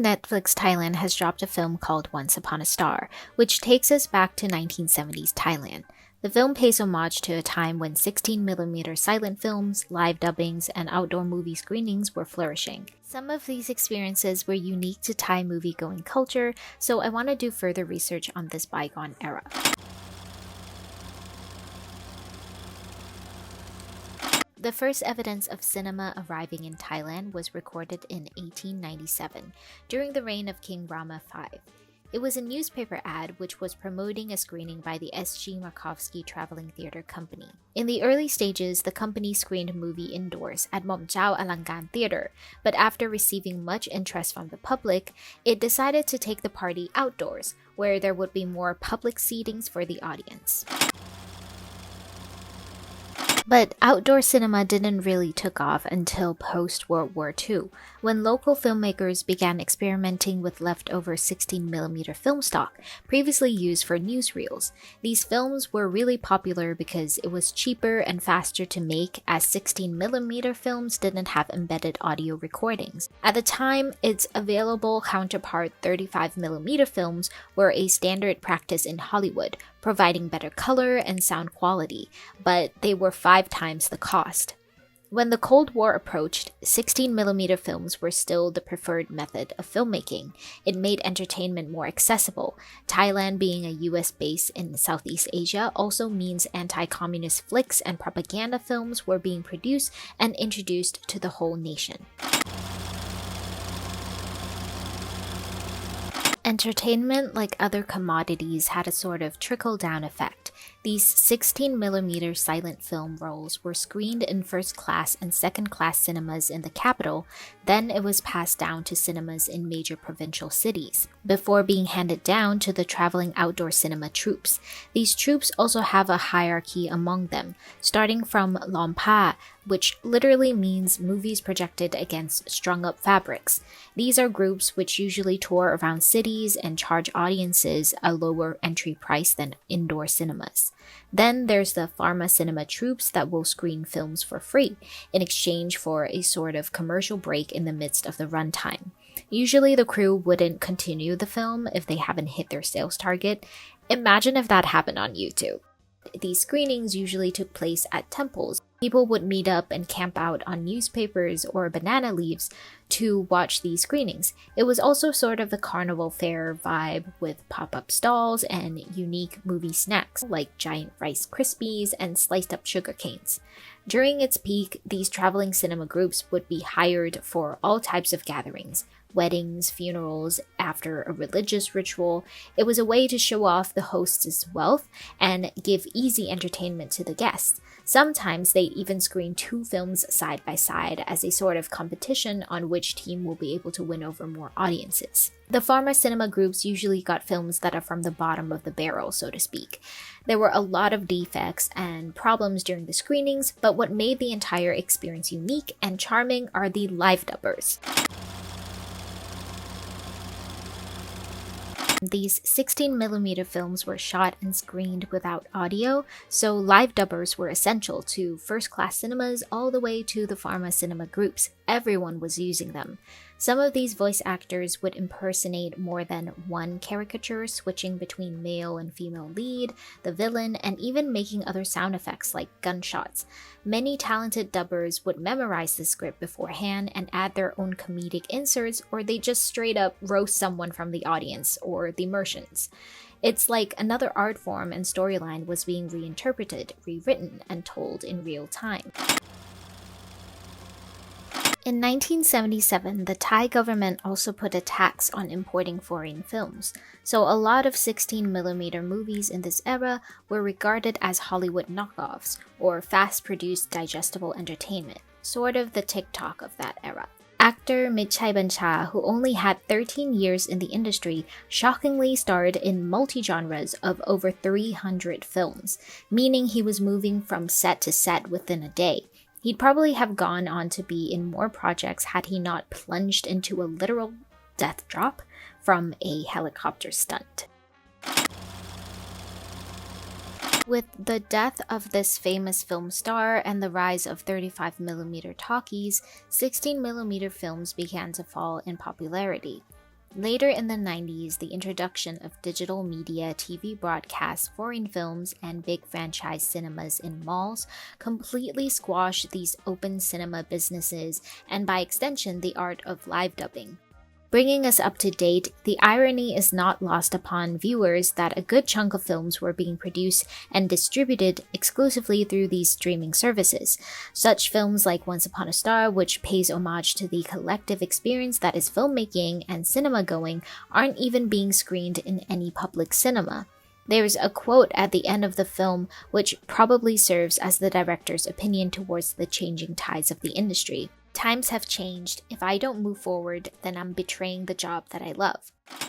Netflix Thailand has dropped a film called Once Upon a Star, which takes us back to 1970s Thailand. The film pays homage to a time when 16mm silent films, live dubbings, and outdoor movie screenings were flourishing. Some of these experiences were unique to Thai movie-going culture, so I want to do further research on this bygone era. The first evidence of cinema arriving in Thailand was recorded in 1897, during the reign of King Rama V. It was a newspaper ad which was promoting a screening by the S.G. Markovsky Traveling Theatre Company. In the early stages, the company screened a movie indoors at Mom Chao Alangan Theatre, but after receiving much interest from the public, it decided to take the party outdoors, where there would be more public seatings for the audience. But outdoor cinema didn't really take off until post-World War II, when local filmmakers began experimenting with leftover 16mm film stock, previously used for newsreels. These films were really popular because it was cheaper and faster to make, as 16mm films didn't have embedded audio recordings. At the time, its available counterpart 35mm films were a standard practice in Hollywood, providing better color and sound quality, but they were 5 times the cost. When the Cold War approached, 16mm films were still the preferred method of filmmaking. It made entertainment more accessible. Thailand being a US base in Southeast Asia also means anti-communist flicks and propaganda films were being produced and introduced to the whole nation. Entertainment, like other commodities, had a sort of trickle-down effect. These 16mm silent film rolls were screened in first-class and second-class cinemas in the capital, then it was passed down to cinemas in major provincial cities, before being handed down to the traveling outdoor cinema troupes. These troupes also have a hierarchy among them, starting from Lompa, which literally means movies projected against strung-up fabrics. These are groups which usually tour around cities and charge audiences a lower entry price than indoor cinemas. Then there's the pharma cinema troupes that will screen films for free, in exchange for a sort of commercial break in the midst of the runtime. Usually the crew wouldn't continue the film if they haven't hit their sales target. Imagine if that happened on YouTube. These screenings usually took place at temples. People would meet up and camp out on newspapers or banana leaves to watch these screenings. It was also sort of the carnival fair vibe with pop-up stalls and unique movie snacks like giant Rice Krispies and sliced up sugar canes. During its peak, these traveling cinema groups would be hired for all types of gatherings. Weddings, funerals, after a religious ritual. It was a way to show off the host's wealth and give easy entertainment to the guests. Sometimes they'd even screen 2 films side by side as a sort of competition on which team will be able to win over more audiences. The pharma cinema groups usually got films that are from the bottom of the barrel, so to speak. There were a lot of defects and problems during the screenings, but what made the entire experience unique and charming are the live dubbers. These 16mm films were shot and screened without audio, so live dubbers were essential to first-class cinemas all the way to the pharma cinema groups. Everyone was using them. Some of these voice actors would impersonate more than one caricature, switching between male and female lead, the villain, and even making other sound effects like gunshots. Many talented dubbers would memorize the script beforehand and add their own comedic inserts, or they just straight up roast someone from the audience or the Merchants. It's like another art form and storyline was being reinterpreted, rewritten, and told in real time. In 1977, the Thai government also put a tax on importing foreign films, so a lot of 16mm movies in this era were regarded as Hollywood knockoffs, or fast-produced digestible entertainment, sort of the TikTok of that era. Actor Mitchai Bancha, who only had 13 years in the industry, shockingly starred in multi-genres of over 300 films, meaning he was moving from set to set within a day. He'd probably have gone on to be in more projects had he not plunged into a literal death drop from a helicopter stunt. With the death of this famous film star and the rise of 35mm talkies, 16mm films began to fall in popularity. Later in the 90s, the introduction of digital media, TV broadcasts, foreign films, and big franchise cinemas in malls completely squashed these open cinema businesses and by extension the art of live dubbing. Bringing us up to date, the irony is not lost upon viewers that a good chunk of films were being produced and distributed exclusively through these streaming services. Such films like Once Upon a Star, which pays homage to the collective experience that is filmmaking and cinema going, aren't even being screened in any public cinema. There's a quote at the end of the film which probably serves as the director's opinion towards the changing tides of the industry. Times have changed. If I don't move forward, then I'm betraying the job that I love.